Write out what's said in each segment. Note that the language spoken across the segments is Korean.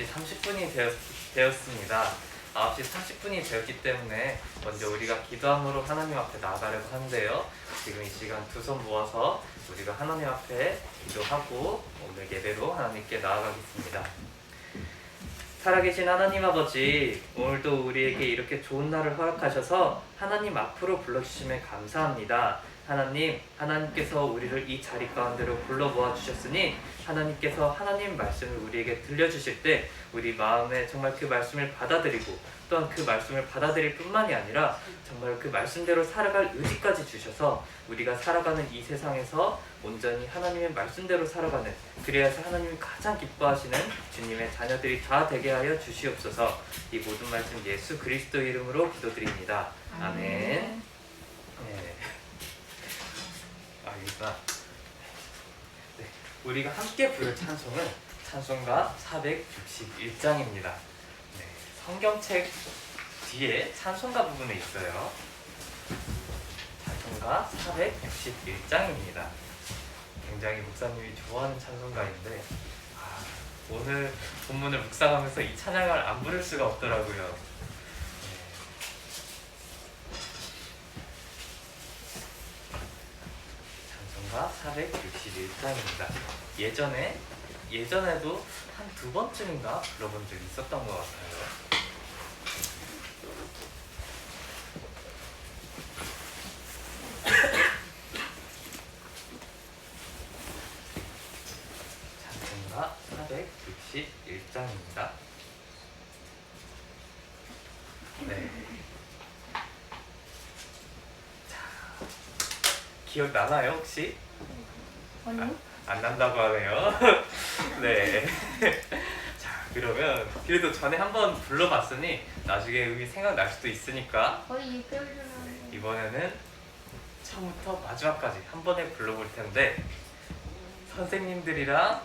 9시 30분이 되었습니다. 9시 30분이 되었기 때문에 먼저 우리가 기도함으로 하나님 앞에 나아가려고 하는데요. 지금 이 시간 두 손 모아서 우리가 하나님 앞에 기도하고 오늘 예배로 하나님께 나아가겠습니다. 살아계신 하나님 아버지, 오늘도 우리에게 이렇게 좋은 날을 허락하셔서 하나님 앞으로 불러주심에 감사합니다. 하나님께서 우리를 이 자리 가운데로 불러 모아주셨으니 하나님께서 하나님 말씀을 우리에게 들려주실 때 우리 마음에 정말 그 말씀을 받아들이고 또한 그 말씀을 받아들일 뿐만이 아니라 정말 그 말씀대로 살아갈 의지까지 주셔서 우리가 살아가는 이 세상에서 온전히 하나님의 말씀대로 살아가는, 그래야 해서 하나님이 가장 기뻐하시는 주님의 자녀들이 다 되게 하여 주시옵소서. 이 모든 말씀 예수 그리스도 이름으로 기도드립니다. 아멘. 네. 여기구나. 네. 우리가 함께 부를 찬송은 찬송가 461장입니다. 네. 성경책 뒤에 찬송가 부분에 있어요. 찬송가 461장입니다. 굉장히 목사님이 좋아하는 찬송가인데 오늘 본문을 묵상하면서 이 찬양을 안 부를 수가 없더라고요. 찬송가 461장입니다. 예전에도 한 두 번쯤인가 불러본 적이 있었던 것 같아요. 찬송가 461장입니다. 네. 자, 기억 나나요 혹시? 아니요. 안 난다고 하네요. 네. 자, 그러면 그래도 전에 한번 불러봤으니 나중에 음이 생각날 수도 있으니까 거의 6개월 전에. 이번에는 처음부터 마지막까지 한 번에 불러볼 텐데, 선생님들이랑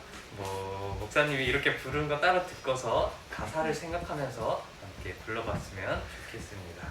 목사님이 이렇게 부르는 거 따로 듣고서 가사를 생각하면서 함께 불러봤으면 좋겠습니다.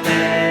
내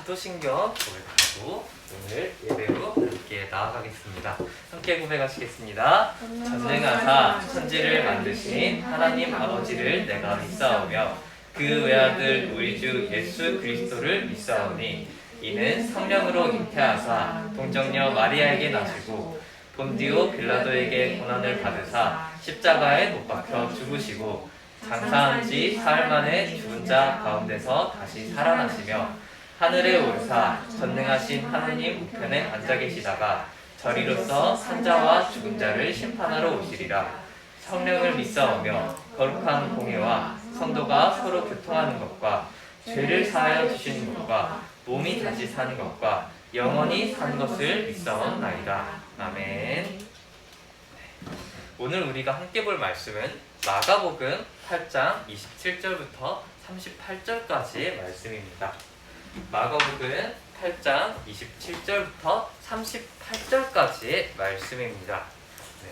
사도신경 고백하고 오늘 예배로 함께 나아가겠습니다. 함께 고백하시겠습니다. 전능하사 천지를 만드신 하나님 아버지를 내가 믿사오며 그 외아들 우리 주 예수 그리스도를 믿사오니 이는 성령으로 잉태하사 동정녀 마리아에게 나시고 본디오 빌라도에게 고난을 받으사 십자가에 못 박혀 죽으시고 장사한 지 사흘 만에 죽은 자 가운데서 다시 살아나시며 하늘에 오르사 전능하신 하느님 우편에 앉아 계시다가 저리로서 산자와 죽은 자를 심판하러 오시리라. 성령을 믿사오며 거룩한 공예와 성도가 서로 교통하는 것과 죄를 사하여 주시는 것과 몸이 다시 사는 것과 영원히 사는 것을 믿사옵나이다. 아멘. 오늘 우리가 함께 볼 말씀은 마가복음 8장 27절부터 38절까지의 말씀입니다. 마가복음 8장 27절부터 38절까지의 말씀입니다. 네.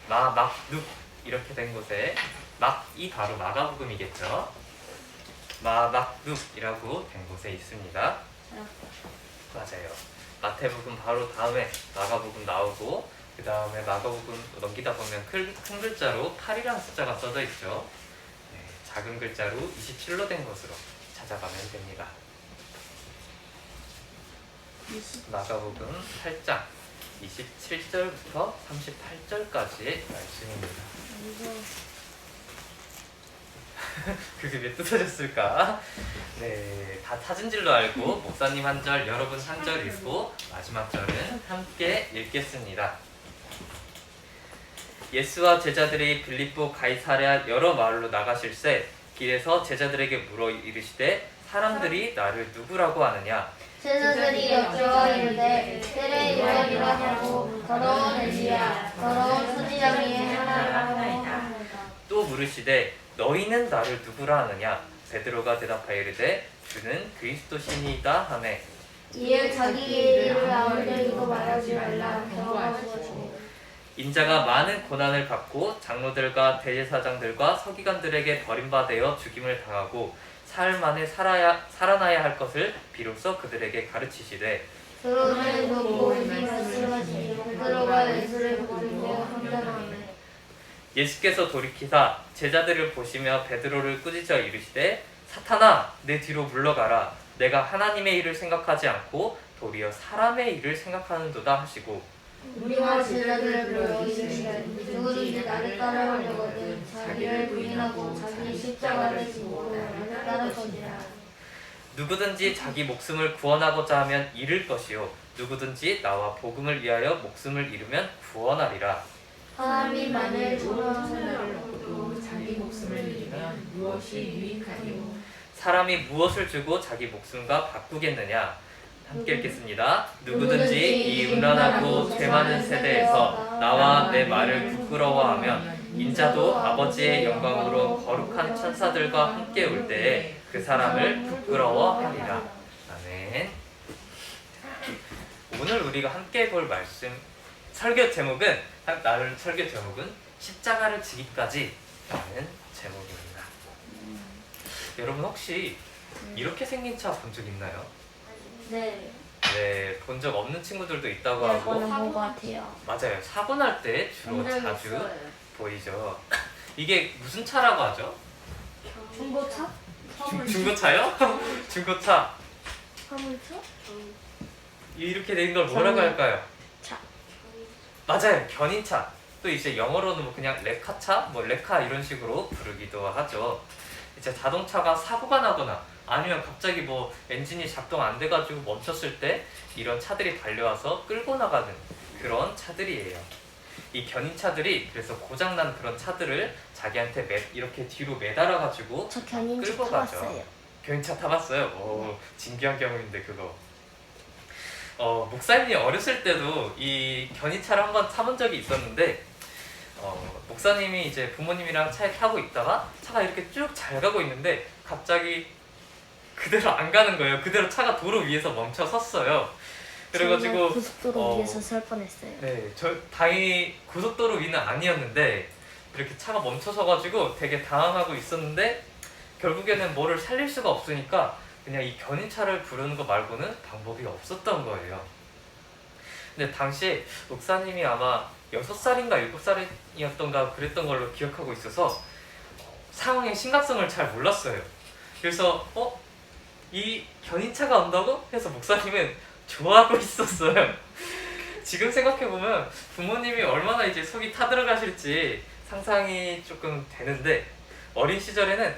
막룩 이렇게 된 곳에 막이 바로 마가복음이겠죠. 막룩이라고 된 곳에 있습니다. 맞아요. 마태복음 바로 다음에 마가복음 나오고 그 다음에 마가복음 넘기다 보면 큰 글자로 8이라는 숫자가 써져 있죠. 네, 작은 글자로 27로 된 것으로 찾아가면 됩니다. 마가복음 8장 27절부터 38절까지의 말씀입니다. 그게 왜 뜯어졌을까? 네, 다 찾은 줄로 알고 목사님 한 절, 여러분 한 절 읽고 마지막 절은 함께 읽겠습니다. 예수와 제자들이 빌립보 가이사랴 여러 마을로 나가실새 길에서 제자들에게 물어 이르시되 사람들이 나를 누구라고 하느냐? 제자들이 여쭈어 이르되 때에 요한이라고 더러운 엘리야 더러운 선지자 중에 하나라고 하나이다. 또 물으시되 너희는 나를 누구라 하느냐? 베드로가 대답하여 이르되 주는 그리스도시니이다 하매 이에 자기의 이름을 아울리고 말하지 말라 경고하시고 인자가 많은 고난을 받고 장로들과 대제사장들과 서기관들에게 버림받아 죽임을 당하고 사흘 만에 살아나야 할 것을 비로소 그들에게 가르치시되 그러면 보고 이 말씀하시니 베드로가 예수를 붙들고 함전하매 예수께서 돌이키사 제자들을 보시며 베드로를 꾸짖어 이르시되 사탄아 내 뒤로 물러가라 내가 하나님의 일을 생각하지 않고 도리어 사람의 일을 생각하는도다 하시고 우리와 제자들을 불러 이르시되 누구든지 나를 따라오려거든 자기를 부인하고 자기 십자가를 지고 나를 따르거니와 누구든지 자기 목숨을 구원하고자 하면 잃을 것이요 누구든지 나와 복음을 위하여 목숨을 잃으면 구원하리라. 사람이 만일 좋은 선을 얻고 자기 목숨을 잃으면 무엇이 유익하리요? 사람이 무엇을 주고 자기 목숨과 바꾸겠느냐? 함께 읽겠습니다. 누구든지 이 음란하고 죄 많은 세대에서 나와 내 말을 부끄러워하면 인자도 아버지의 영광으로 거룩한 천사들과 함께 올 때에 그 사람을 부끄러워하리라. 아멘. 오늘 우리가 함께 볼 말씀 설교 제목은 십자가를 지기까지라는 제목입니다. 여러분 혹시 이렇게 생긴 차 본 적 있나요? 네. 네, 본 적 없는 친구들도 있다고 네, 하고 저는 본것 같아요. 맞아요. 사고 날 때 주로 자주 보이죠. 이게 무슨 차라고 하죠? 중고차? 중고차요? 중고차. 화물차? 이렇게 된 걸 뭐라고 할까요? 차. 맞아요. 견인차. 또 이제 영어로는 뭐 그냥 레카차, 뭐 레카 이런 식으로 부르기도 하죠. 이제 자동차가 사고가 나거나 아니면 갑자기 뭐 엔진이 작동 안 돼가지고 멈췄을 때 이런 차들이 달려와서 끌고 나가는 그런 차들이에요. 이 견인차들이 그래서 고장난 그런 차들을 자기한테 이렇게 뒤로 매달아가지고 저 견인차 끌고 가죠. 타봤어요. 견인차 타봤어요? 오, 진기한 경험인데 그거. 목사님이 어렸을 때도 이 견인차를 한번 타본 적이 있었는데 목사님이 이제 부모님이랑 차에 타고 있다가 차가 이렇게 쭉 잘 가고 있는데 갑자기 그대로 안 가는 거예요. 그대로 차가 도로 위에서 멈춰 섰어요. 그래가지고 고속도로 위에서 설 뻔했어요. 네, 저 다행히 고속도로 위는 아니었는데 이렇게 차가 멈춰서가지고 되게 당황하고 있었는데 결국에는 뭐를 살릴 수가 없으니까 그냥 이 견인차를 부르는 거 말고는 방법이 없었던 거예요. 근데 당시에 목사님이 아마 6살인가 7살이었던가 그랬던 걸로 기억하고 있어서 상황의 심각성을 잘 몰랐어요. 그래서 이 견인차가 온다고? 해서 목사님은 좋아하고 있었어요. 지금 생각해보면 부모님이 얼마나 이제 속이 타들어가실지 상상이 조금 되는데, 어린 시절에는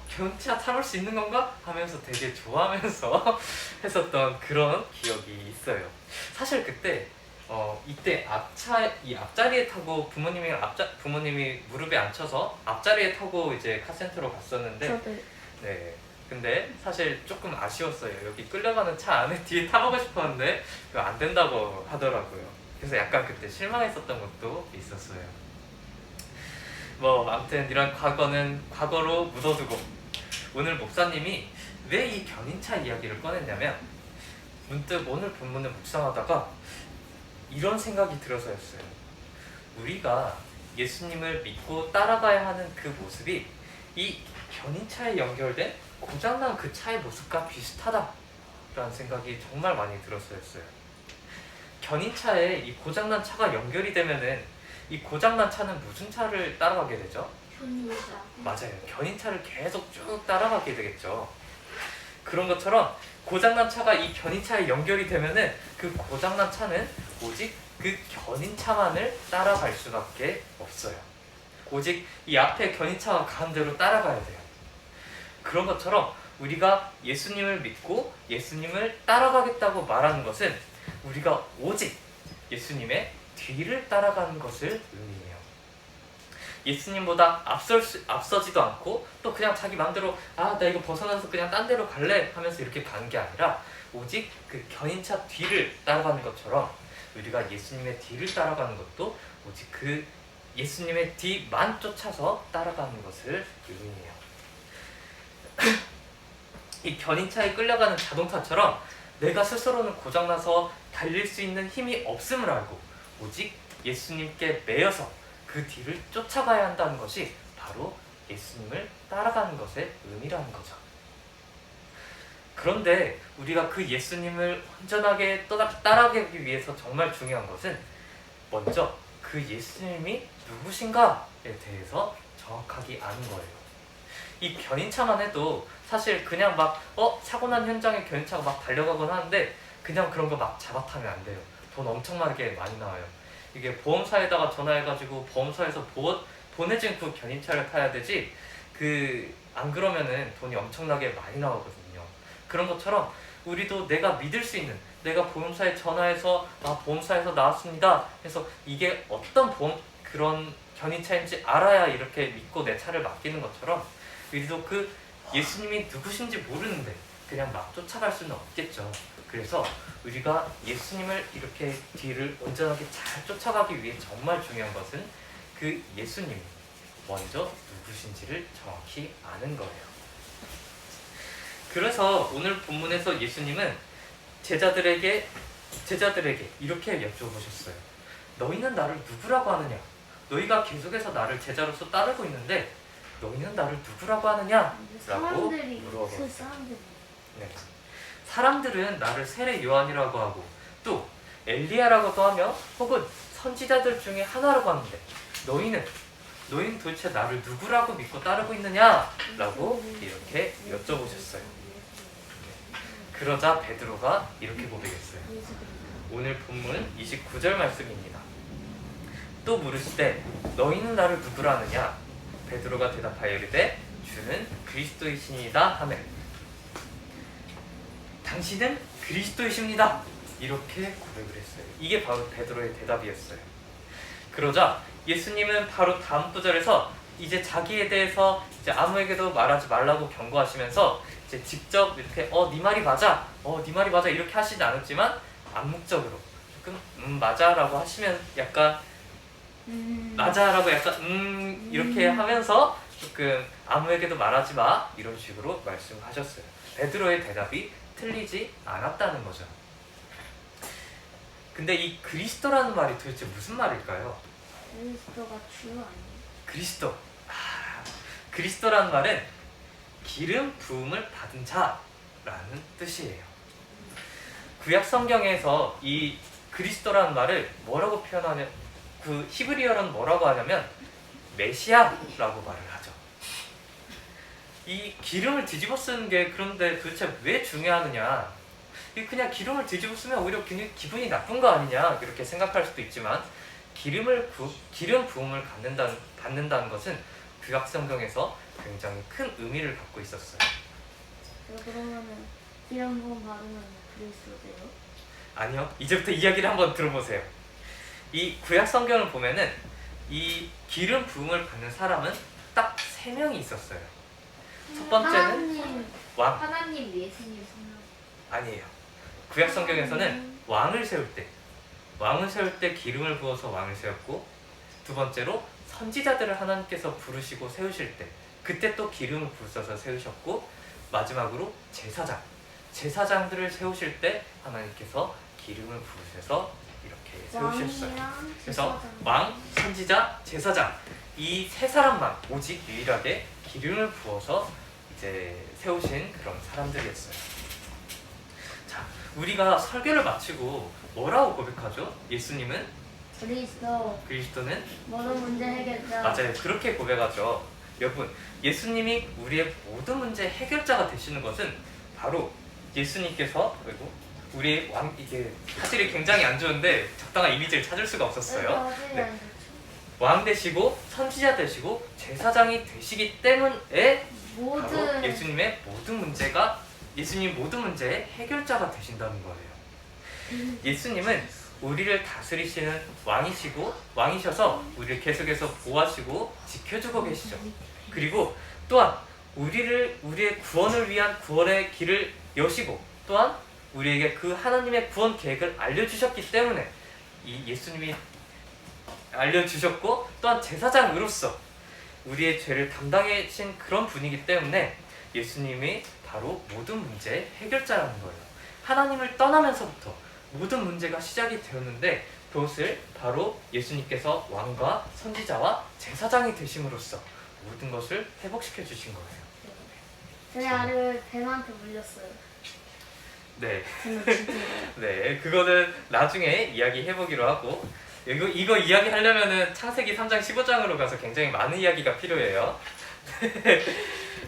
견인차 타볼 수 있는 건가? 하면서 되게 좋아하면서 했었던 그런 기억이 있어요. 사실 그때 이때 이 앞자리에 타고 부모님이 무릎에 앉혀서 앞자리에 타고 이제 카센터로 갔었는데, 저도 네. 근데 사실 조금 아쉬웠어요. 여기 끌려가는 차 안에 뒤에 타보고 싶었는데 그거 안 된다고 하더라고요. 그래서 약간 그때 실망했었던 것도 있었어요. 뭐 아무튼 이런 과거는 과거로 묻어두고, 오늘 목사님이 왜 이 견인차 이야기를 꺼냈냐면, 문득 오늘 본문을 묵상하다가 이런 생각이 들어서였어요. 우리가 예수님을 믿고 따라가야 하는 그 모습이 이 견인차에 연결된 고장난 그 차의 모습과 비슷하다라는 생각이 정말 많이 들었어요. 견인차에 이 고장난 차가 연결이 되면은 이 고장난 차는 무슨 차를 따라가게 되죠? 견인차. 맞아요. 견인차를 계속 쭉 따라가게 되겠죠. 그런 것처럼 고장난 차가 이 견인차에 연결이 되면은 그 고장난 차는 오직 그 견인차만을 따라갈 수밖에 없어요. 오직 이 앞에 견인차가 가는 대로 따라가야 돼요. 그런 것처럼 우리가 예수님을 믿고 예수님을 따라가겠다고 말하는 것은 우리가 오직 예수님의 뒤를 따라가는 것을 의미해요. 예수님보다 앞서지도 않고 또 그냥 자기 마음대로 나 이거 벗어나서 그냥 딴 데로 갈래 하면서 이렇게 가는 게 아니라, 오직 그 견인차 뒤를 따라가는 것처럼 우리가 예수님의 뒤를 따라가는 것도 오직 그 예수님의 뒤만 쫓아서 따라가는 것을 의미해요. 이 견인차에 끌려가는 자동차처럼 내가 스스로는 고장나서 달릴 수 있는 힘이 없음을 알고 오직 예수님께 매여서 그 뒤를 쫓아가야 한다는 것이 바로 예수님을 따라가는 것의 의미라는 거죠. 그런데 우리가 그 예수님을 온전하게 따라가기 위해서 정말 중요한 것은 먼저 그 예수님이 누구신가에 대해서 정확하게 아는 거예요. 이 견인차만 해도 사실 그냥 막 사고 난 현장에 견인차가 막 달려가곤 하는데 그냥 그런 거 막 잡아타면 안 돼요. 돈 엄청나게 많이 나와요. 이게 보험사에다가 전화해가지고 보험사에서 보내준 그 견인차를 타야 되지, 안 그러면은 돈이 엄청나게 많이 나오거든요. 그런 것처럼 우리도 내가 믿을 수 있는, 내가 보험사에 전화해서 보험사에서 나왔습니다 해서 이게 어떤 그런 견인차인지 알아야 이렇게 믿고 내 차를 맡기는 것처럼, 우리도 그 예수님이 누구신지 모르는데 그냥 막 쫓아갈 수는 없겠죠. 그래서 우리가 예수님을 이렇게 뒤를 온전하게 잘 쫓아가기 위해 정말 중요한 것은 그 예수님이 먼저 누구신지를 정확히 아는 거예요. 그래서 오늘 본문에서 예수님은 제자들에게 이렇게 여쭤보셨어요. 너희는 나를 누구라고 하느냐? 너희가 계속해서 나를 제자로서 따르고 있는데 너희는 나를 누구라고 하느냐? 라고 물어봤어요. 네. 사람들은 나를 세례 요한이라고 하고 또 엘리야라고도 하며 혹은 선지자들 중에 하나라고 하는데 너희는 도대체 나를 누구라고 믿고 따르고 있느냐? 라고 이렇게 여쭤보셨어요. 그러자 베드로가 이렇게 고백했어요. 오늘 본문 29절 말씀입니다. 또 물으시되 너희는 나를 누구라 하느냐? 베드로가 대답하여 이르되 주는 그리스도이시니이다 하매 당신은 그리스도이십니다. 이렇게 고백을 했어요. 이게 바로 베드로의 대답이었어요. 그러자 예수님은 바로 다음 구절에서 이제 자기에 대해서 이제 아무에게도 말하지 말라고 경고하시면서 이제 직접 이렇게 네 말이 맞아, 네 말이 맞아 이렇게 하시지 않았지만 암묵적으로 조금 맞아라고 하시면 약간 맞아라고 약간 이렇게 하면서 조금 아무에게도 말하지 마 이런 식으로 말씀하셨어요. 베드로의 대답이 틀리지 않았다는 거죠. 근데 이 그리스도라는 말이 도대체 무슨 말일까요? 그리스도가 주 아니에요? 그리스도라는 말은 기름 부음을 받은 자 라는 뜻이에요. 구약 성경에서 이 그리스도라는 말을 뭐라고 표현하냐, 그 히브리어로는 뭐라고 하냐면 메시아라고 말을 하죠. 이 기름을 뒤집어 쓰는 게 그런데 도대체 왜 중요하느냐, 그냥 기름을 뒤집어 쓰면 오히려 기분이 나쁜 거 아니냐 이렇게 생각할 수도 있지만, 기름 부음을 받는다는 것은 구약 성경에서 굉장히 큰 의미를 갖고 있었어요. 그러면은 기름 부음 받으면 그리스도예요? 아니요, 이제부터 이야기를 한번 들어보세요. 이 구약 성경을 보면은 이 기름 부음을 받는 사람은 딱 3명이 있었어요. 첫 번째는 왕. 하나님, 예수님, 성령. 아니에요. 구약 성경에서는 왕을 세울 때 기름을 부어서 왕을 세웠고, 두 번째로 선지자들을 하나님께서 부르시고 세우실 때 그때 또 기름을 부으셔서 세우셨고, 마지막으로 제사장들을 세우실 때 하나님께서 기름을 부으셔서 이렇게 세우셨어요. 그래서 왕, 선지자, 제사장, 이 3사람만 오직 유일하게 기름을 부어서 이제 세우신 그런 사람들이었어요. 자, 우리가 설교를 마치고 뭐라고 고백하죠? 예수님은, 그리스도는 모든 문제 해결자. 맞아요. 그렇게 고백하죠. 여러분, 예수님이 우리의 모든 문제 해결자가 되시는 것은 바로 예수님께서, 그리고 우리의 왕, 이게 사실이 굉장히 안 좋은데 적당한 이미지를 찾을 수가 없었어요. 네. 왕 되시고 선지자 되시고 제사장이 되시기 때문에 바로 예수님의 모든 문제가, 예수님 모든 문제의 해결자가 되신다는 거예요. 예수님은 우리를 다스리시는 왕이셔서 우리를 계속해서 보호하시고 지켜주고 계시죠. 그리고 또한 우리의 구원을 위한 구원의 길을 여시고, 또한 우리에게 그 하나님의 구원 계획을 알려주셨기 때문에 이 예수님이 알려주셨고, 또한 제사장으로서 우리의 죄를 담당하신 그런 분이기 때문에 예수님이 바로 모든 문제의 해결자라는 거예요. 하나님을 떠나면서부터 모든 문제가 시작이 되었는데, 그것을 바로 예수님께서 왕과 선지자와 제사장이 되심으로써 모든 것을 회복시켜 주신 거예요. 제 알을 뱀한테 물렸어요. 네. 네, 그거는 나중에 이야기해보기로 하고, 이거 이야기하려면은 창세기 3장 15장으로 가서 굉장히 많은 이야기가 필요해요.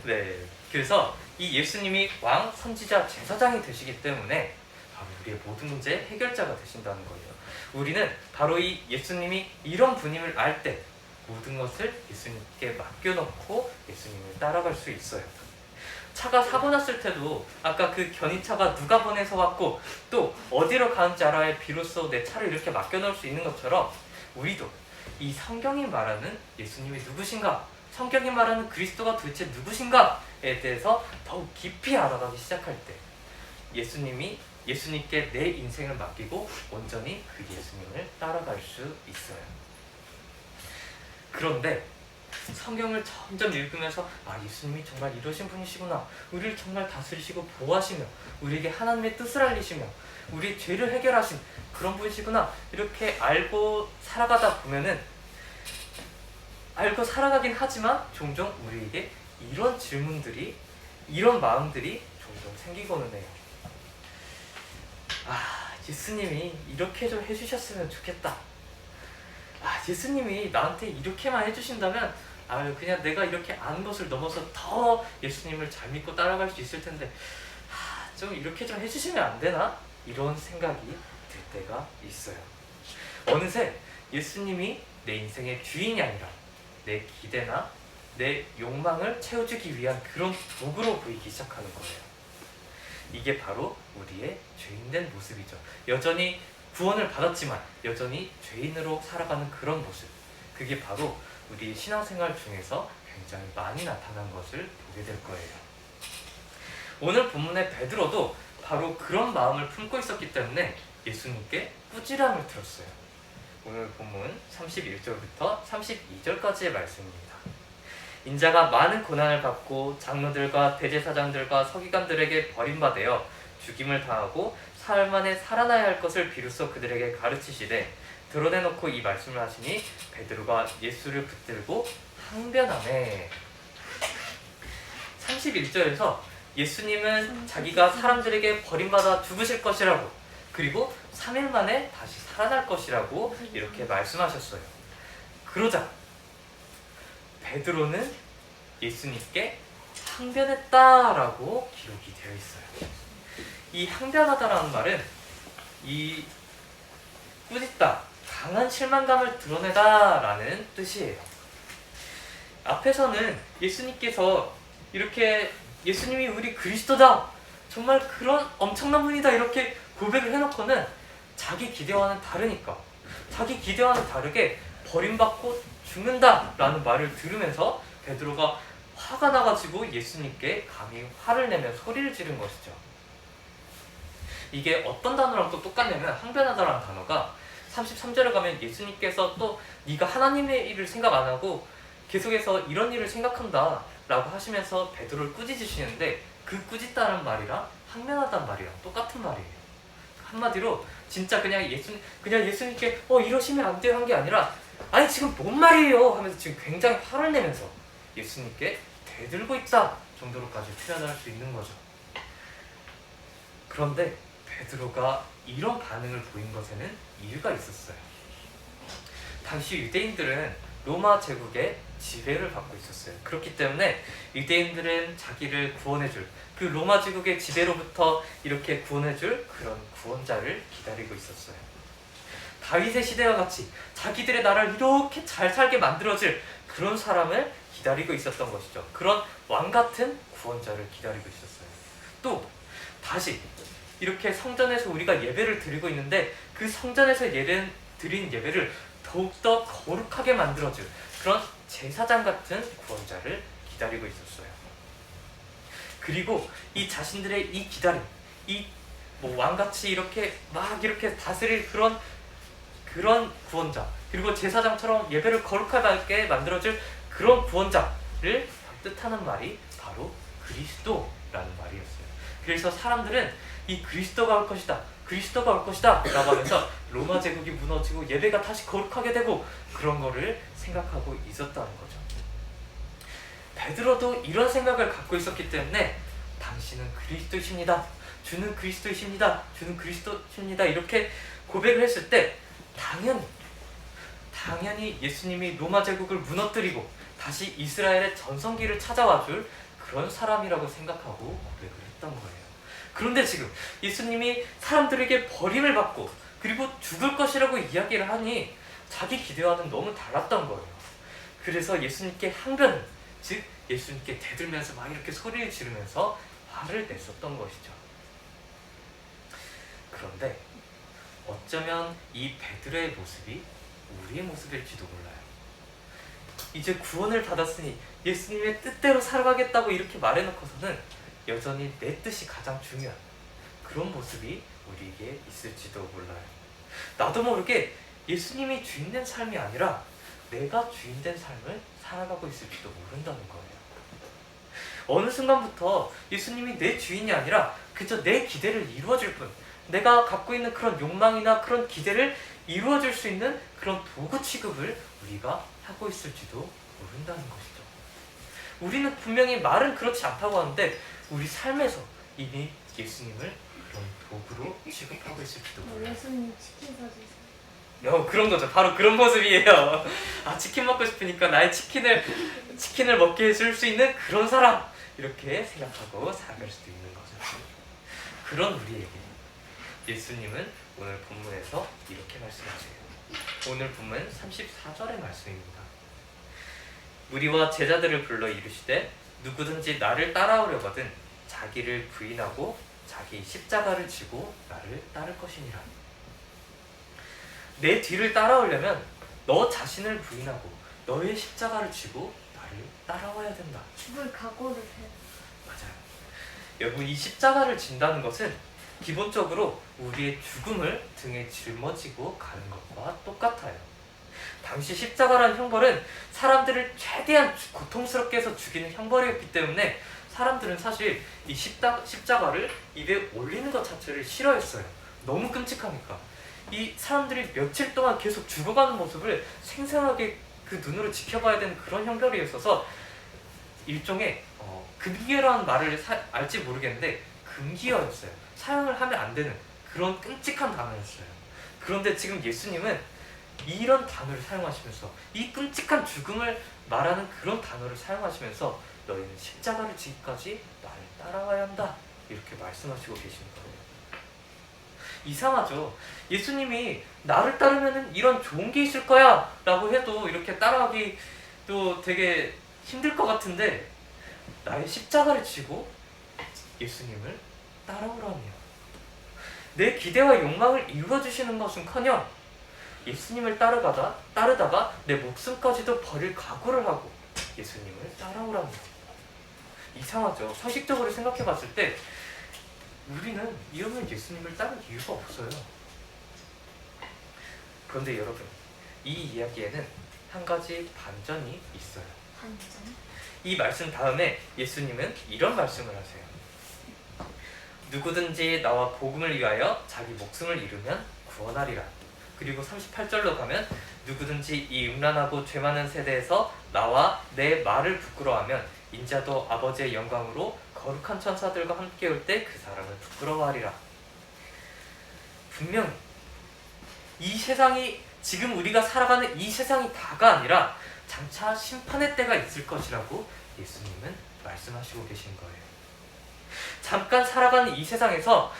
네, 그래서 이 예수님이 왕, 선지자, 제사장이 되시기 때문에 바로 우리의 모든 문제의 해결자가 되신다는 거예요. 우리는 바로 이 예수님이 이런 분임을 알 때 모든 것을 예수님께 맡겨놓고 예수님을 따라갈 수 있어요. 차가 사고 났을 때도 아까 그 견인차가 누가 보내서 왔고 또 어디로 가는지 알아야 비로소 내 차를 이렇게 맡겨놓을 수 있는 것처럼, 우리도 이 성경이 말하는 예수님이 누구신가, 성경이 말하는 그리스도가 도대체 누구신가에 대해서 더욱 깊이 알아가기 시작할 때 예수님께 내 인생을 맡기고 온전히 그 예수님을 따라갈 수 있어요. 그런데 성경을 점점 읽으면서 예수님이 정말 이러신 분이시구나, 우리를 정말 다스리시고 보호하시며 우리에게 하나님의 뜻을 알리시며 우리의 죄를 해결하신 그런 분이시구나, 이렇게 알고 살아가다 보면은, 알고 살아가긴 하지만 종종 우리에게 이런 질문들이, 이런 마음들이 종종 생기고는 해요. 예수님이 이렇게 좀 해주셨으면 좋겠다. 예수님이 나한테 이렇게만 해주신다면 그냥 내가 이렇게 아는 것을 넘어서 더 예수님을 잘 믿고 따라갈 수 있을 텐데 좀 이렇게 좀 해주시면 안 되나? 이런 생각이 들 때가 있어요. 어느새 예수님이 내 인생의 주인이 아니라 내 기대나 내 욕망을 채워주기 위한 그런 도구로 보이기 시작하는 거예요. 이게 바로 우리의 죄인된 모습이죠. 여전히 구원을 받았지만 여전히 죄인으로 살아가는 그런 모습, 그게 바로 우리 신앙생활 중에서 굉장히 많이 나타난 것을 보게 될 거예요. 오늘 본문의 베드로도 바로 그런 마음을 품고 있었기 때문에 예수님께 꾸지람을 들었어요. 오늘 본문 31절부터 32절까지의 말씀입니다. 인자가 많은 고난을 받고 장로들과 대제사장들과 서기관들에게 버림받아 죽임을 당하고 사흘 만에 살아나야 할 것을 비로소 그들에게 가르치시되 드러내놓고 이 말씀을 하시니 베드로가 예수를 붙들고 항변하네. 31절에서 예수님은 자기가 사람들에게 버림받아 죽으실 것이라고, 그리고 3일 만에 다시 살아날 것이라고 이렇게 말씀하셨어요. 그러자 베드로는 예수님께 항변했다라고 기록이 되어 있어요. 이 항변하다라는 말은 이 꾸짖다, 강한 실망감을 드러내다라는 뜻이에요. 앞에서는 예수님께서 이렇게 예수님이 우리 그리스도다, 정말 그런 엄청난 분이다 이렇게 고백을 해놓고는 자기 기대와는 다르니까, 자기 기대와는 다르게 버림받고 죽는다라는 말을 들으면서 베드로가 화가 나가지고 예수님께 감히 화를 내며 소리를 지른 것이죠. 이게 어떤 단어랑 또 똑같냐면, 항변하다라는 단어가 33절에 가면 예수님께서 또 네가 하나님의 일을 생각 안 하고 계속해서 이런 일을 생각한다 라고 하시면서 베드로를 꾸짖으시는데, 그 꾸짖다는 말이랑 항변하다는 말이랑 똑같은 말이에요. 한마디로 진짜 그냥 예수님께 이러시면 안 돼요 한 게 아니라, 아니 지금 뭔 말이에요 하면서 지금 굉장히 화를 내면서 예수님께 대들고 있다 정도로까지 표현할 수 있는 거죠. 그런데 베드로가 이런 반응을 보인 것에는 이유가 있었어요. 당시 유대인들은 로마 제국의 지배를 받고 있었어요. 그렇기 때문에 유대인들은 자기를 구원해줄, 그 로마 제국의 지배로부터 이렇게 구원해줄 그런 구원자를 기다리고 있었어요. 다윗의 시대와 같이 자기들의 나라를 이렇게 잘 살게 만들어줄 그런 사람을 기다리고 있었던 것이죠. 그런 왕같은 구원자를 기다리고 있었어요. 또 다시 이렇게 성전에서 우리가 예배를 드리고 있는데, 그 성전에서 드린 예배를 더욱더 거룩하게 만들어줄 그런 제사장 같은 구원자를 기다리고 있었어요. 그리고 이 자신들의 이 기다림, 이 왕같이 이렇게 다스릴 그런 구원자, 그리고 제사장처럼 예배를 거룩하게 만들어줄 그런 구원자를 뜻하는 말이 바로 그리스도라는 말이었어요. 그래서 사람들은 이 그리스도가 올 것이다, 그리스도가 올 것이다 라고 하면서 로마 제국이 무너지고 예배가 다시 거룩하게 되고 그런 거를 생각하고 있었다는 거죠. 베드로도 이런 생각을 갖고 있었기 때문에 당신은 그리스도이십니다, 주는 그리스도이십니다, 주는 그리스도십니다 이렇게 고백을 했을 때 당연히 예수님이 로마 제국을 무너뜨리고 다시 이스라엘의 전성기를 찾아와 줄 그런 사람이라고 생각하고 고백을 했던 거예요. 그런데 지금 예수님이 사람들에게 버림을 받고 그리고 죽을 것이라고 이야기를 하니 자기 기대와는 너무 달랐던 거예요. 그래서 예수님께 항변, 즉 예수님께 대들면서 막 이렇게 소리를 지르면서 화를 냈었던 것이죠. 그런데 어쩌면 이 베드로의 모습이 우리의 모습일지도 몰라요. 이제 구원을 받았으니 예수님의 뜻대로 살아가겠다고 이렇게 말해놓고서는 여전히 내 뜻이 가장 중요한 그런 모습이 우리에게 있을지도 몰라요. 나도 모르게 예수님이 주인된 삶이 아니라 내가 주인된 삶을 살아가고 있을지도 모른다는 거예요. 어느 순간부터 예수님이 내 주인이 아니라 그저 내 기대를 이루어줄 뿐, 내가 갖고 있는 그런 욕망이나 그런 기대를 이루어줄 수 있는 그런 도구 취급을 우리가 하고 있을지도 모른다는 것이죠. 우리는 분명히 말은 그렇지 않다고 하는데 우리 삶에서 이미 예수님을 그런 도구로 취급하고 있을지도 몰라요. 예수님 치킨 사주세요. 그런 거죠. 바로 그런 모습이에요. 치킨 먹고 싶으니까 나의 치킨을 먹게 해줄 수 있는 그런 사람, 이렇게 생각하고 살아갈 수도 있는 거죠. 그런 우리에게 예수님은 오늘 본문에서 이렇게 말씀하세요. 오늘 본문 34절의 말씀입니다. 무리와 제자들을 불러 이르시되 누구든지 나를 따라오려거든 자기를 부인하고 자기 십자가를 지고 나를 따를 것이니라. 내 뒤를 따라오려면 너 자신을 부인하고 너의 십자가를 지고 나를 따라와야 된다. 죽을 각오를 해. 맞아요. 여러분, 이 십자가를 진다는 것은 기본적으로 우리의 죽음을 등에 짊어지고 가는 것과 똑같아요. 당시 십자가라는 형벌은 사람들을 최대한 고통스럽게 해서 죽이는 형벌이었기 때문에 사람들은 사실 이 십자가를 입에 올리는 것 자체를 싫어했어요. 너무 끔찍하니까. 이 사람들이 며칠 동안 계속 죽어가는 모습을 생생하게 그 눈으로 지켜봐야 되는 그런 형벌이었어서 일종의 금기어라는 말을 알지 모르겠는데 금기어였어요. 사용을 하면 안 되는 그런 끔찍한 단어였어요. 그런데 지금 예수님은 이런 단어를 사용하시면서 이 끔찍한 죽음을 말하는 그런 단어를 사용하시면서 너희는 십자가를 지기까지 나를 따라와야 한다 이렇게 말씀하시고 계시는 거예요. 이상하죠? 예수님이 나를 따르면 이런 좋은 게 있을 거야 라고 해도 이렇게 따라하기도 되게 힘들 것 같은데 나의 십자가를 지고 예수님을 따라오라며 내 기대와 욕망을 이루어주시는 것은커녕 예수님을 따르다가 내 목숨까지도 버릴 각오를 하고 예수님을 따라오라며. 이상하죠? 상식적으로 생각해 봤을 때 우리는 이러면 예수님을 따를 이유가 없어요. 그런데 여러분, 이 이야기에는 한 가지 반전이 있어요. 이 말씀 다음에 예수님은 이런 말씀을 하세요. 누구든지 나와 복음을 위하여 자기 목숨을 잃으면 구원하리라. 그리고 38절로 가면 누구든지 이 음란하고 죄 많은 세대에서 나와 내 말을 부끄러워하면 인자도 아버지의 영광으로 거룩한 천사들과 함께 올 때 그 사람을 부끄러워하리라. 분명히 이 세상이 지금 우리가 살아가는 이 세상이 다가 아니라 장차 심판의 때가 있을 것이라고 예수님은 말씀하시고 계신 거예요. 잠깐 살아가는 이 세상에서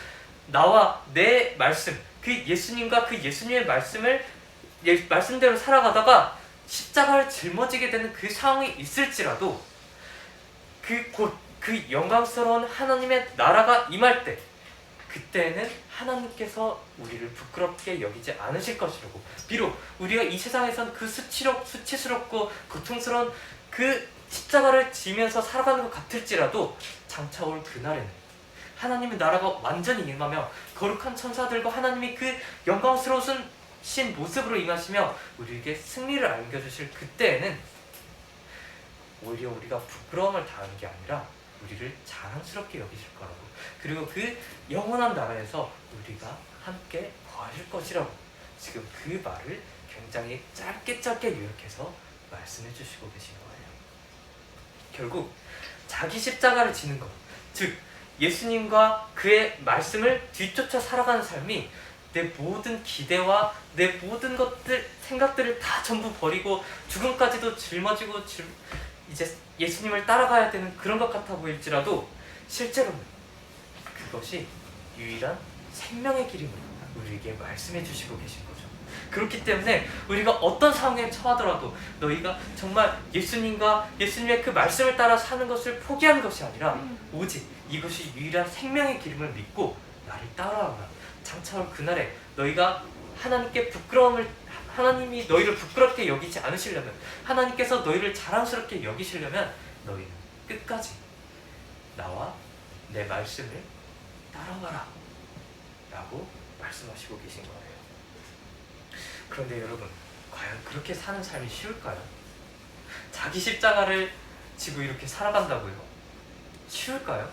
나와 내 말씀, 그 예수님과 그 예수님의 말씀대로 살아가다가 십자가를 짊어지게 되는 그 상황이 있을지라도 그 영광스러운 하나님의 나라가 임할 때 그때는 하나님께서 우리를 부끄럽게 여기지 않으실 것이라고. 비록 우리가 이 세상에선 그 수치스럽고 고통스러운 그 십자가를 지면서 살아가는 것 같을지라도 장차 올 그날에는 하나님의 나라가 완전히 임하며 거룩한 천사들과 하나님이 그 영광스러우신 모습으로 임하시며 우리에게 승리를 안겨주실 그때에는 오히려 우리가 부끄러움을 당하는 게 아니라 우리를 자랑스럽게 여기실 거라고. 그리고 그 영원한 나라에서 우리가 함께 거하실 것이라고 지금 그 말을 굉장히 짧게 요약해서 말씀해 주시고 계신 거예요. 결국 자기 십자가를 지는 것, 즉 예수님과 그의 말씀을 뒤쫓아 살아가는 삶이 내 모든 기대와 내 모든 생각들을 다 전부 버리고 죽음까지도 짊어지고 이제 예수님을 따라가야 되는 그런 것 같아 보일지라도 실제로는 그것이 유일한 생명의 길임을 우리에게 말씀해 주시고 계신 거죠. 그렇기 때문에 우리가 어떤 상황에 처하더라도 너희가 정말 예수님과 예수님의 그 말씀을 따라 사는 것을 포기하는 것이 아니라 오직 이것이 유일한 생명의 길임을 믿고 나를 따라오라. 장차 올 그날에 너희가 하나님이 너희를 부끄럽게 여기지 않으시려면, 하나님께서 너희를 자랑스럽게 여기시려면 너희는 끝까지 나와 내 말씀을 따라와라 라고 말씀하시고 계신 거예요. 그런데 여러분, 과연 그렇게 사는 삶이 쉬울까요? 자기 십자가를 지고 이렇게 살아간다고요? 쉬울까요?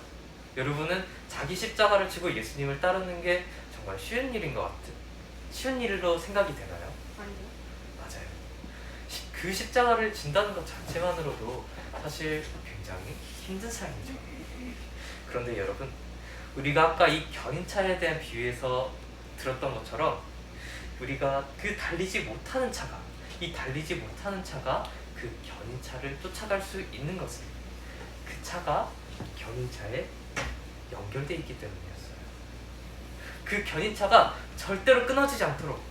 여러분은 자기 십자가를 지고 예수님을 따르는 게 정말 쉬운 일로 생각이 되나요? 아니요. 맞아요. 그 십자가를 진다는 것 자체만으로도 사실 굉장히 힘든 삶이죠. 그런데 여러분, 우리가 아까 이 견인차에 대한 비유에서 들었던 것처럼 우리가 그 달리지 못하는 차가 그 견인차를 쫓아갈 수 있는 것은 그 차가 견인차에 연결되어 있기 때문이었어요. 그 견인차가 절대로 끊어지지 않도록,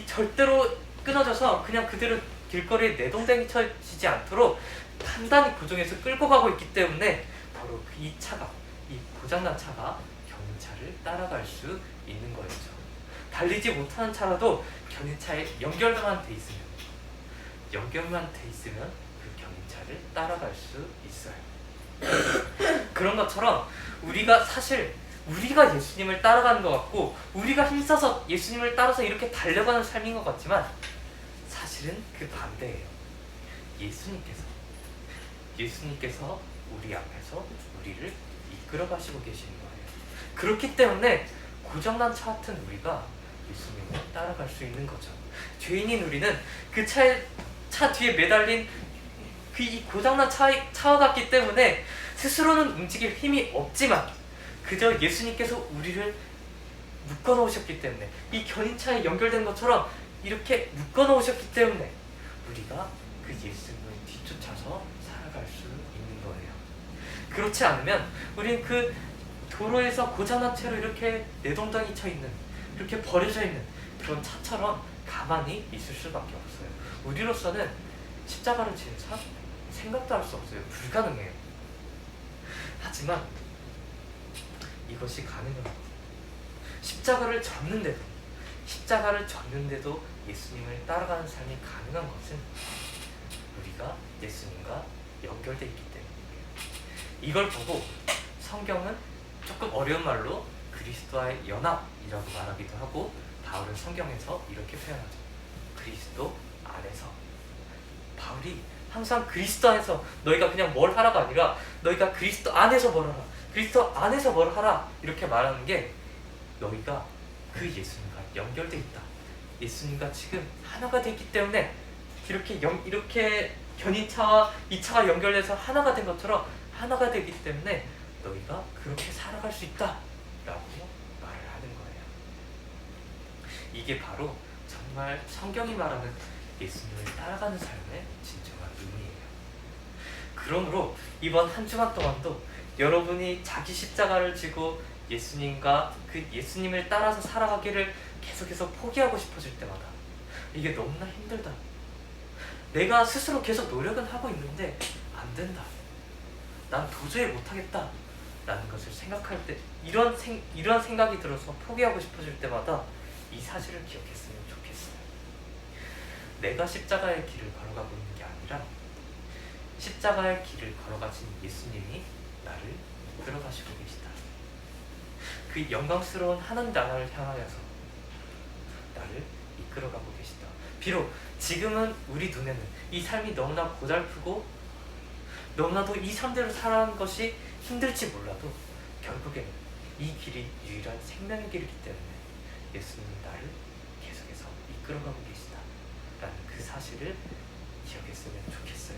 절대로 끊어져서 그냥 그대로 길거리에 내동댕쳐지지 않도록 단단히 고정해서 끌고 가고 있기 때문에 바로 이 고장난 차가 견인차를 따라갈 수 있는 거였죠. 달리지 못하는 차라도 견인차에 연결만 돼 있으면 그 견인차를 따라갈 수 있어요. 그런 것처럼 우리가 예수님을 따라가는 것 같고 우리가 힘써서 예수님을 따라서 이렇게 달려가는 삶인 것 같지만 사실은 그 반대예요. 예수님께서 우리 앞에서 우리를 이끌어 가시고 계시는 거예요. 그렇기 때문에 고장난 차 같은 우리가 예수님을 따라갈 수 있는 거죠. 죄인인 우리는 그 차 뒤에 매달린 이 고장난 차와 같기 때문에 스스로는 움직일 힘이 없지만 그저 예수님께서 우리를 묶어놓으셨기 때문에 이 견인차에 연결된 것처럼 이렇게 묶어놓으셨기 때문에 우리가 그 예수님을 뒤쫓아서 살아갈 수 있는 거예요. 그렇지 않으면 우리는 그 도로에서 고장난 채로 이렇게 내동댕이 쳐 있는, 이렇게 버려져 있는 그런 차처럼 가만히 있을 수밖에 없어요. 우리로서는 십자가를 지는 삶 생각도 할 수 없어요. 불가능해요. 하지만 이것이 가능합니다. 십자가를 졌는데도 예수님을 따라가는 삶이 가능한 것은 우리가 예수님과 연결되어 있기 때문이에요. 이걸 보고 성경은 조금 어려운 말로 그리스도와의 연합이라고 말하기도 하고, 바울은 성경에서 이렇게 표현하죠. 그리스도 안에서. 바울이 항상 그리스도 안에서, 너희가 그냥 뭘 하라가 아니라 너희가 그리스도 안에서 뭘 하라, 그리스도 안에서 뭘 하라, 이렇게 말하는 게 너희가 그 예수님과 연결되어 있다. 예수님과 지금 하나가 되기 때문에 이렇게 견인차와 이 차가 연결돼서 하나가 된 것처럼 하나가 되기 때문에 너희가 그렇게 살아갈 수 있다 라고 말을 하는 거예요. 이게 바로 정말 성경이 말하는 예수님을 따라가는 삶의 진정한 의미예요. 그러므로 이번 한 주간 동안도 여러분이 자기 십자가를 지고 예수님과 그 예수님을 따라서 살아가기를 계속해서 포기하고 싶어질 때마다 이게 너무나 힘들다, 내가 스스로 계속 노력은 하고 있는데 안 된다, 난 도저히 못하겠다 라는 것을 생각할 때, 이런 생각이 들어서 포기하고 싶어질 때마다 이 사실을 기억했으면 좋겠어요. 내가 십자가의 길을 걸어가고 있는 게 아니라 십자가의 길을 걸어가신 예수님이 나를 이끌어가시고 계시다. 그 영광스러운 하나님 나라를 향하여서 나를 이끌어가고 계시다. 비록 지금은 우리 눈에는 이 삶이 너무나 고달프고 너무나도 이 삶대로 살아가는 것이 힘들지 몰라도 결국에는 이 길이 유일한 생명의 길이기 때문에 예수님이 나를 계속해서 이끌어가고 계시다 라는 그 사실을 기억했으면 좋겠어요.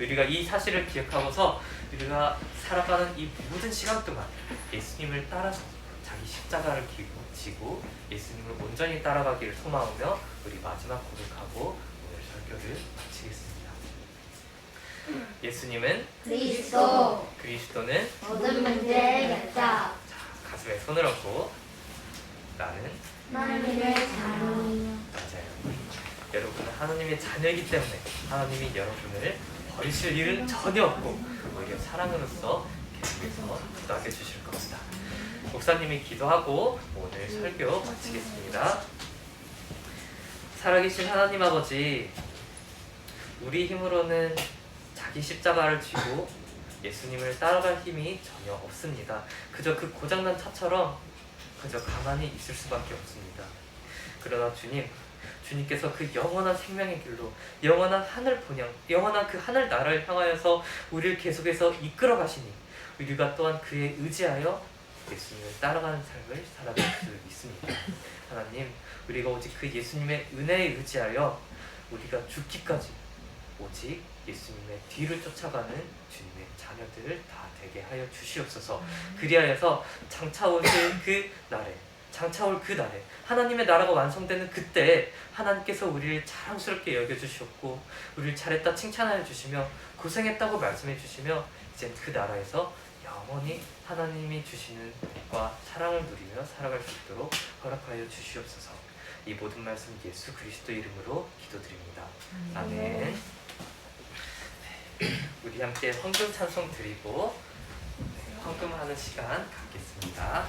우리가 이 사실을 기억하고서 우리가 살아가는 이 모든 시간 동안 예수님을 따라서 자기 십자가를 지고 예수님을 온전히 따라가기를 소망하며 우리 마지막 고백하고 오늘 설교를 마치겠습니다. 예수님은 그리스도는 모든 문제의 결자. 자, 가슴에 손을 얹고 나는 하나님의 자녀. 맞아요. 여러분은 하나님의 자녀이기 때문에 하나님이 여러분을 버리실 일은 전혀 없고 오히려 사랑으로서 계속해서 기도하게 주실 겁니다. 목사님이 기도하고 오늘 설교 마치겠습니다. 살아계신 하나님 아버지, 우리 힘으로는 자기 십자가를 지고 예수님을 따라갈 힘이 전혀 없습니다. 그저 그 고장난 차처럼 그저 가만히 있을 수밖에 없습니다. 그러나 주님께서 그 영원한 생명의 길로 영원한 하늘 본향, 영원한 그 하늘 나라를 향하여서 우리를 계속해서 이끌어 가시니 우리가 또한 그에 의지하여 예수님을 따라가는 삶을 살아갈 수 있습니다. 하나님, 우리가 오직 그 예수님의 은혜에 의지하여 우리가 죽기까지 오직 예수님의 뒤를 쫓아가는 주님의 자녀들 다 되게 하여 주시옵소서. 그리하여서 장차올 그 날에 하나님의 나라가 완성되는 그때 하나님께서 우리를 자랑스럽게 여겨주셨고 우리를 잘했다 칭찬하여 주시며 고생했다고 말씀해 주시며 이제 그 나라에서 영원히 하나님이 주시는 복과 사랑을 누리며 살아갈 수 있도록 허락하여 주시옵소서. 이 모든 말씀 예수 그리스도 이름으로 기도드립니다. 아멘. 우리 함께 헌금 찬송 드리고 헌금하는 시간 갖겠습니다.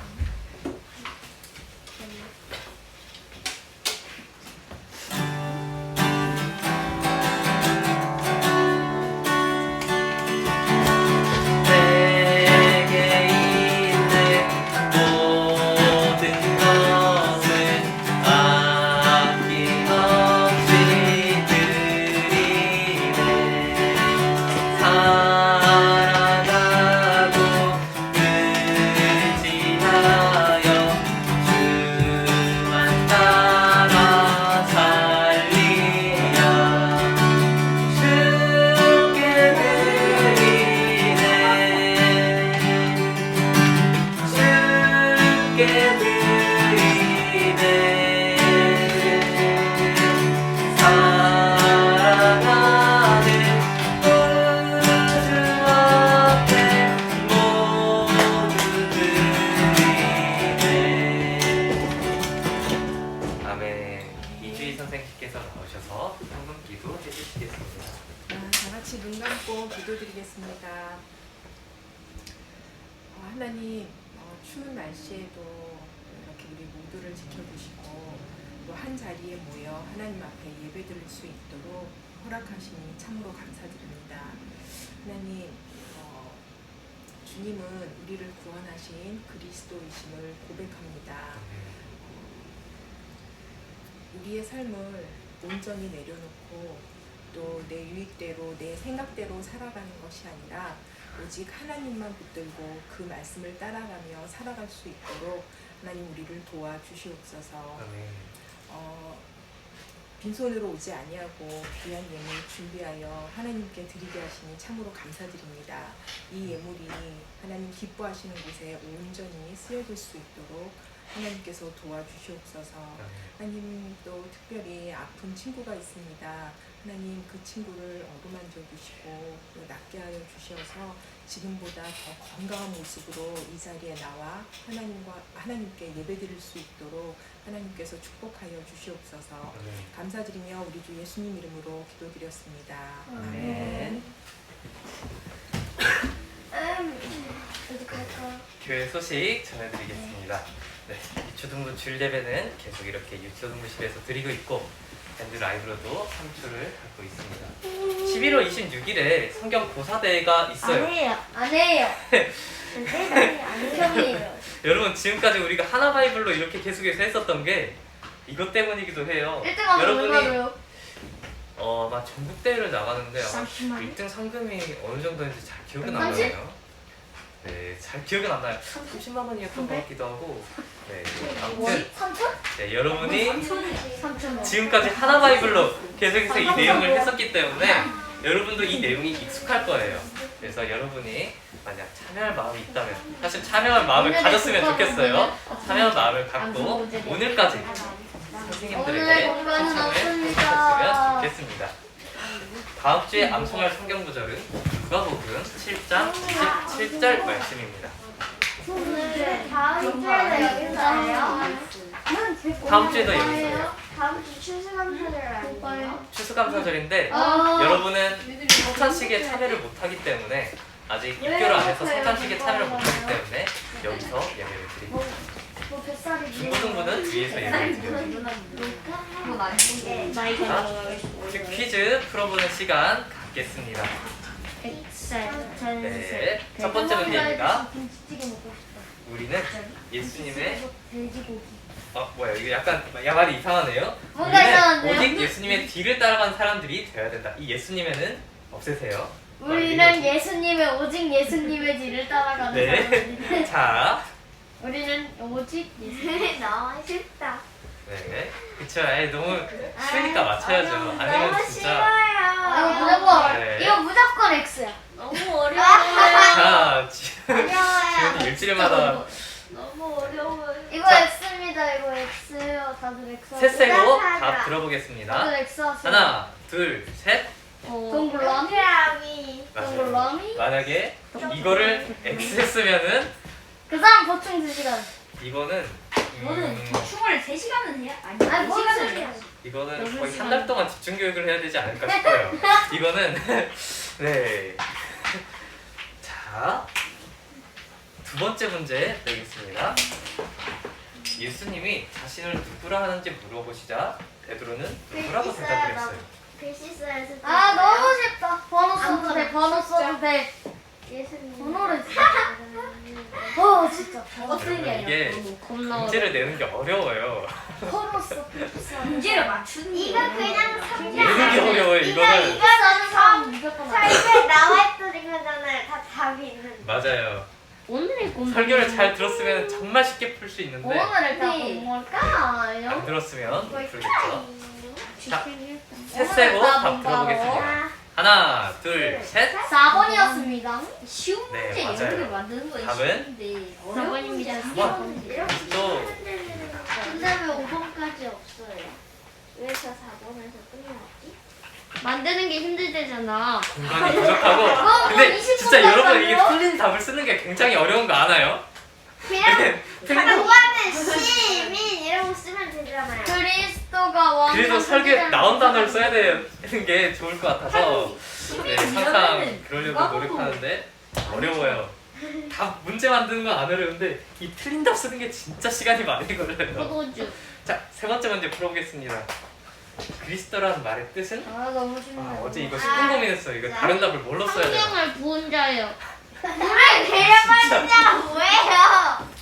붙들고 기도드리겠습니다. 하나님, 추운 날씨에도 이렇게 우리 모두를 지켜주시고 또 한 자리에 모여 하나님 앞에 예배드릴 수 있도록 허락하시니 참으로 감사드립니다. 하나님, 주님은 우리를 구원하신 그리스도이심을 고백합니다. 우리의 삶을 온전히 내려놓고 또 내 유익대로 내 생각대로 살아가는 것이 아니라 오직 하나님만 붙들고 그 말씀을 따라가며 살아갈 수 있도록 하나님 우리를 도와주시옵소서. 빈손으로 오지 아니하고 귀한 예물 준비하여 하나님께 드리게 하시니 참으로 감사드립니다. 이 예물이 하나님 기뻐하시는 곳에 온전히 쓰여질 수 있도록 하나님께서 도와주시옵소서. 하나님, 또 특별히 아픈 친구가 있습니다. 하나님, 그 친구를 어루만져 주시고 또 낫게 하여 주셔서 지금보다 더 건강한 모습으로 이 자리에 나와 하나님께 예배드릴 수 있도록 하나님께서 축복하여 주시옵소서. 감사드리며 우리 주 예수님 이름으로 기도드렸습니다. 아멘. 어디 갈까? 교회 소식 전해드리겠습니다. 네, 유초등부 주일 예배는 계속 이렇게 유초등부실에서 드리고 있고 밴드 라이브로도 참여를 하고 있습니다. 11월 26일에 성경 고사대회가 있어요. 안 해요. 처음이에요. 여러분, 지금까지 우리가 하나바이블로 이렇게 계속해서 했었던 게 이것 때문이기도 해요. 1등하면 얼마로요? 아마 전국대회를 나가는데 아마 30만 원? 1등 상금이 어느 정도인지 잘 기억은 30? 안 나요. 네, 잘 기억은 안 나요. 30만 원이었던 것 같기도 하고. 네, 아무튼 3천? 네, 여러분이 3천. 지금까지 하나바이블로 계속해서 이 내용을 했었기 때문에 여러분도 이 내용이 익숙할 거예요. 그래서 여러분이 만약 참여할 마음이 있다면, 사실 참여할 마음을 가졌으면 좋겠어요. 참여할 마음을 갖고 오늘까지 선생님들에게 오늘의 공부는 추천을 없습니다. 하셨으면 좋겠습니다. 다음 주에 암송할 성경 구절은 누가복음 7장 27절 말씀입니다. 오늘 다음 주에도 여기서 해요? 다음 주에도 여기서 해요. 다음 주 추수감사절 아니에요? 추수감사절인데 아. 여러분은 성찬식에 참여를 못하기 때문에, 아직 입교를 안 해서 성찬식에 참여를 못하기 때문에 여기서 예배를 드립니다. 뭐 뱃살이 중고등부는 뒤에서 예배를 드려요. 자, 퀴즈 풀어보는 시간 갖겠습니다. 네, 첫 번째 문제입니다. 김치찌개 먹고 싶다. 우리는 예수님의 돼지고기. 뭐야, 이거 약간 말이 이상하네요. 뭔가 우리는 이상한데요? 오직 예수님의 뒤를 따라간 사람들이 되어야 된다. 이 예수님에는 없애세요. 우리는 예수님의 오직 예수님의 뒤를 따라가는 네. 사람들이. 자, 우리는 오직 예수님. 너무 쉽다. 네, 그쵸. 너무 쉬우니까 맞춰야죠. 아니면 진짜. 이거 무조건 X야. 너무 어려워. 자, 지금 어려워요. 일주일마다 너무 어려워. 이거 X입니다. 이거 X요. 다들 X. 셋세고 답 들어보겠습니다. 다들 X 하세요. 하나, 둘, 셋. 동글라미. 맞아요. 동글라미. 만약에 이거를 X 했으면은 그 사람 보충 2시간. 이거는 춤을 3시간은 해야? 아니, 아니, 2시간은 무슨 해야지. 이거는 거의 한 달 동안 집중 교육을 해야 되지 않을까 싶어요. 이거는 네. 자, 두 번째 문제 내겠습니다. 예수님이 자신을 누구라 하는지 물어보시자 베드로는 누구라고 대답을 했어요. 글씨 써야지. 아 너무 쉽다. 번호 써도 돼. 번호 써도 돼. 예수님. 번호를 진짜. 어떤 게 이게 문제를 내는 게 어려워요. 번호 써. 문제를 맞추는 이거 그냥 내는 게 어려워요. 이거는 이거 나는 사람 무조건 설교에 나와있던 이거잖아요. 다 답이 있는. 맞아요. 오늘의 공부. 설교를 잘 들었으면 정말 쉽게 풀 수 있는데 오늘의 답은 뭘까요? 안 들었으면 못 풀겠죠. 자, 셋 셋세고 답 들어보겠습니다. 하나, 둘, 셋. 4번이었습니다. 쉬운 네, 문제 맞아요. 연습을 만드는 거예요. 답은? 쉬운데 4번입니다. 4번. 또 근데 왜 5번까지 없어요? 왜 저 4번에서 끝났지? 만드는 게 힘들대잖아. 공간이 부족하고 근데 20분 진짜 여러분 이게 남았네요? 틀린 답을 쓰는 게 굉장히 어려운 거 아나요? 그냥 그거는 시민 이라고 쓰면 되잖아요. 그리스도가 왕. 그래도 설계 나온 단어를 써야 되는 게 좋을 것 같아서 네, 항상 그러려고 노력하는데 어려워요. 다 문제 만드는 건 안 어려운데 이 틀린 답 쓰는 게 진짜 시간이 많이 걸려요. 포도주. 자, 세 번째 문제 풀어보겠습니다. 그리스도라는 말의 뜻은? 아 너무 쉽네. 어제 이거 10분 고민했어요. 이거 다른 답을 뭘로 써야 돼요? 성경을 부은 자예요. 불을 내려받는 자가 뭐예요?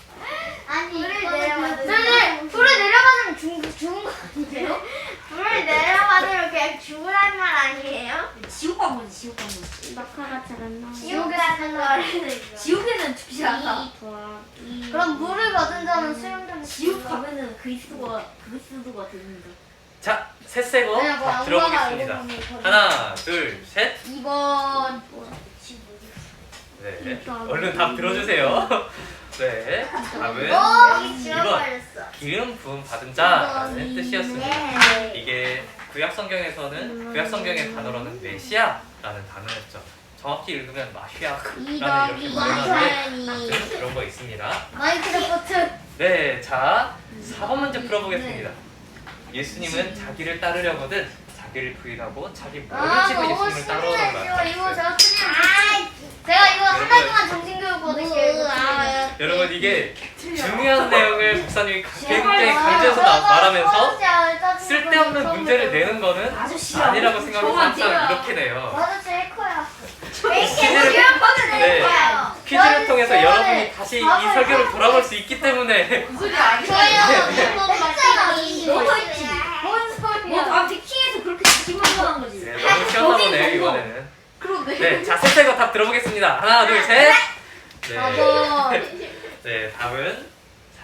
아니 불을 내려받는 불을 내려가면 죽은 거 아니에요? 불을 내려받으면 그냥 죽으란 말 아니에요? 지옥 간 거지, 지옥 간 거지. 낙하가 잘안 나와. 지옥 가는 거를 지옥에는 죽지 않아. 그럼 물을 받은 자는 수영장. 지옥 가면은 그리스도가 되는 거. 자, 셋세고 아니야, 뭐 답 들어보겠습니다. 하나, 둘, 셋. 2번. 네, 진짜. 얼른 답 들어주세요. 네, 답은 이 지워버렸어. 기름 부음 받은 자라는 뜻이었습니다. 네. 이게 구약 성경에서는 구약 성경의 단어로는 메시아라는 단어였죠. 정확히 읽으면 마시아라는 이렇게 발음하는데 그런 거 있습니다. 마이크로포트. 네, 자 4번 문제 풀어보겠습니다. 예수님은 자기를 따르려거든 자기를 부인하고 자기 머리를 찌고 예수님을 따라오는 말. 이거 제가 틀리면 제가 이거 한 달 동안 정신교육 받을게요. 여러분 이게 중요한 내용을 목사님이 굉장히 강조해서 말하면서 쓸데없는 문제를 내는 거는 아니라고 생각해서 항상 이렇게 내요. 맞아, 제 거야. 네, 퀴즈를 통해서 여러분이 다시 이 설교를 돌아볼 수 있기 때문에 저요. 한번 맞추기. 뭔 소리야? 아, 데킹에서 그렇게 지금만 거지. 네, 너무 시원나 보네요 이번에는. 그런데. 네, 자 셋세고 답 들어보겠습니다. 하나, 둘, 셋. 네, 4번. 네, 답은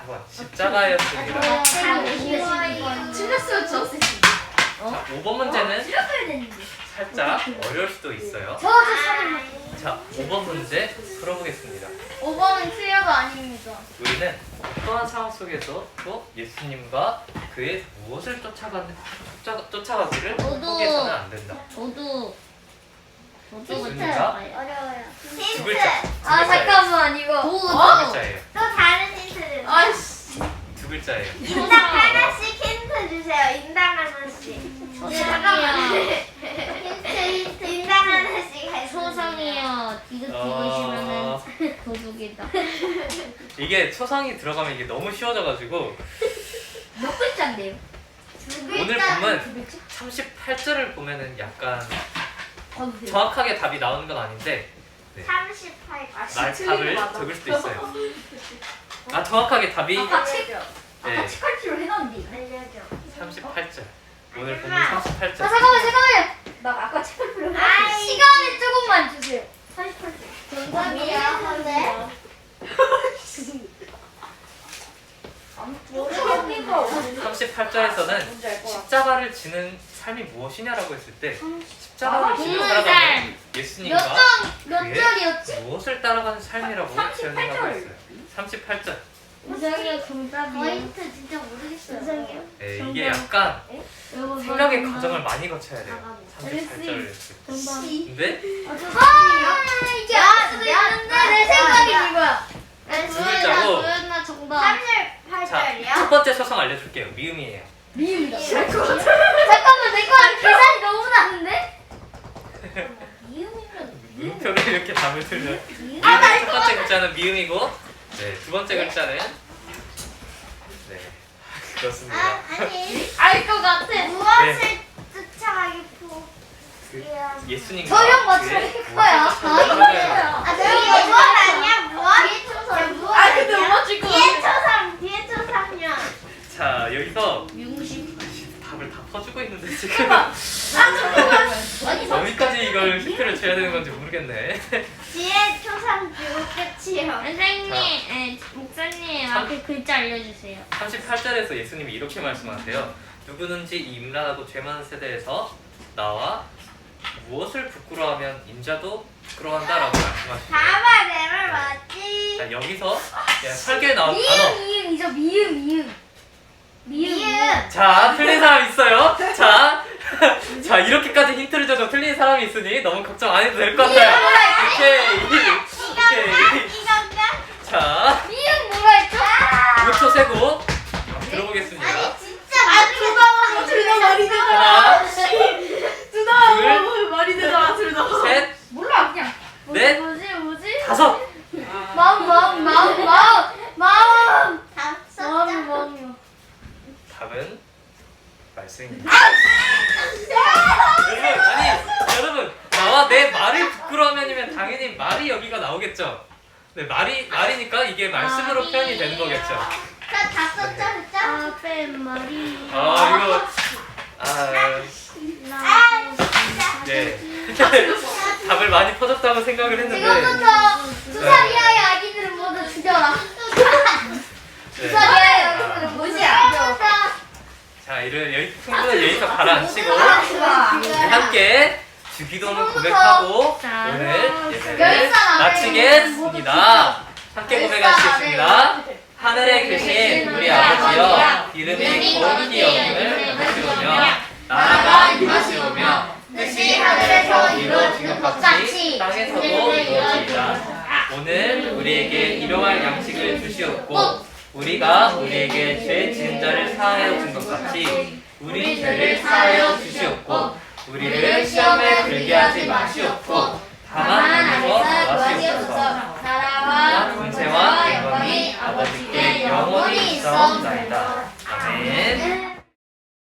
4번 십자가였습니다. 틀렸어요, 저 쌤. 자, 5번 문제는 틀렸어야 되는데. 살짝 어려울 수도 있어요. 자, 5번 문제 풀어보겠습니다. 5번은 틀려가 아닙니다. 우리는 어떠한 상황 속에서도 예수님과 그의 무엇을 쫓아가기를 모두 포기해서는 안 된다. 저도 예수님과 어려워요. 두 힌트. 글자. 아 잠깐만 이거 두 글자예요. 또 다른 힌트를. 아이씨. 두 글자예요. 인당 하나씩 힌트 주세요. 인당 하나씩. 잠깐만. 힌트. 인당 하나씩 할 초성이요. 디귿 어, 디귿이면은 도둑이다. 이게 초성이 들어가면 이게 너무 쉬워져가지고 몇 글자인데요? 오늘 보면 38절을 보면은 약간 정확하게 답이 나오는 건 아닌데 38. 답을 적을 수도 있어요. 아 정확하게 답이 아까 책 네, 18kg 해놨는데. 알려줘. 38절. 오늘 보면 38절. 잠깐만. 나 아까 18kg 아이. 시간을 조금만 주세요. 48kg. 정답이야. 근데 38절에서는 십자가를 지는 삶이 무엇이냐라고 했을 때 십자가를 지는 살아가는 예수님과 몇 그의 절이었지? 무엇을 따라가는 삶이라고 38 표현하고 절. 있어요. 38절. 이상이야 저 정답이야. 힌트 진짜 모르겠어요. 네, 이게 약간 생각의 과정을 많이 거쳐야 돼요. 38절을 했을 때. 근데 이게 아는데 내 생각이 이거야. 두 글자고. 도였나 정답. 자, 38절이요? 첫 번째 초성 알려줄게요. 미음이에요. 미음이다. 잠깐만 내 거랑 계산이 너무 나는데? 물음표를 이렇게 답을 들면 미음의 첫 번째 글자는 미음이고 네, 두 번째 글자는 네 그렇습니다. 아니. 알 것 같아. 무엇을 쫓아가기 그 예수님과 저형 맞춰 그의 할 거야. 무엇을 쫓아가는 아, 저기 무엇 아니야? 무엇? 뒤에 초상. 무엇 아, 근데 아니야? 못 맞출 거 뒤에 초상. 뒤에 초상요. 자 여기서 융심. 답을 다 퍼주고 있는데 지금 어디까지 이걸 힌트를 줘야 되는 건지 모르겠네. 뒤에 초상 주고 끝이요. 선생님, 목사님 앞에 글자 알려주세요. 38절에서 예수님이 이렇게 말씀하세요. 누구든지 이 임란하고 죄 많은 세대에서 나와 무엇을 부끄러워하면 인자도 부끄러워한다라고 말씀하시죠. 봐봐, 내 말 맞지? 자 여기서 그냥 설계에 나온 단어. 미음이죠 미음. 자 틀린 사람 있어요? 자 이렇게까지 힌트를 줘도 틀린 사람이 있으니 너무 걱정 안 해도 될 것 같아요. 오케이. 이건가? 자 아, 미음 뭐라 했죠? 다섯. 마음. 다 썼죠? 답은 말씀입니다. 여러분, 나와 내 말을 부끄러워하면 당연히 말이 여기가 나오겠죠. 네, 말이니까 이게 말씀으로 표현이 되는 거겠죠. 다 썼죠, 그죠? 앞에 말이. 이거 네. 답을 많이 퍼줬다고 생각을 했는데. 지금부터 2살 이하의 아기들은 모두 죽여라. 2살 이하의 아기들은 모두 죽여. 자, 이런 충분한 예의서 가라앉히고 우리 함께 주기도문 고백하고 오늘 예배를 마치겠습니다. 함께 고백하시겠습니다. 하늘에 계신 우리 아버지여, 이름이 거룩히 여김을 받으시오며 나라가 임하시오며 뜻이 하늘에서 이루어지는 것 같이 땅에서도 이루어지이다. 오늘 우리에게 일용할 양식을 주시옵고 우리가 우리에게 죄 지은 자를 사하여 준 것 같이 우리 죄를 사하여 주시옵고 우리를 시험에 들게 하지 마시옵고 다만 하나님께서 구하시옵소서. 나라와 권세와 영광이 아버지께 영원히 있어옵나이다.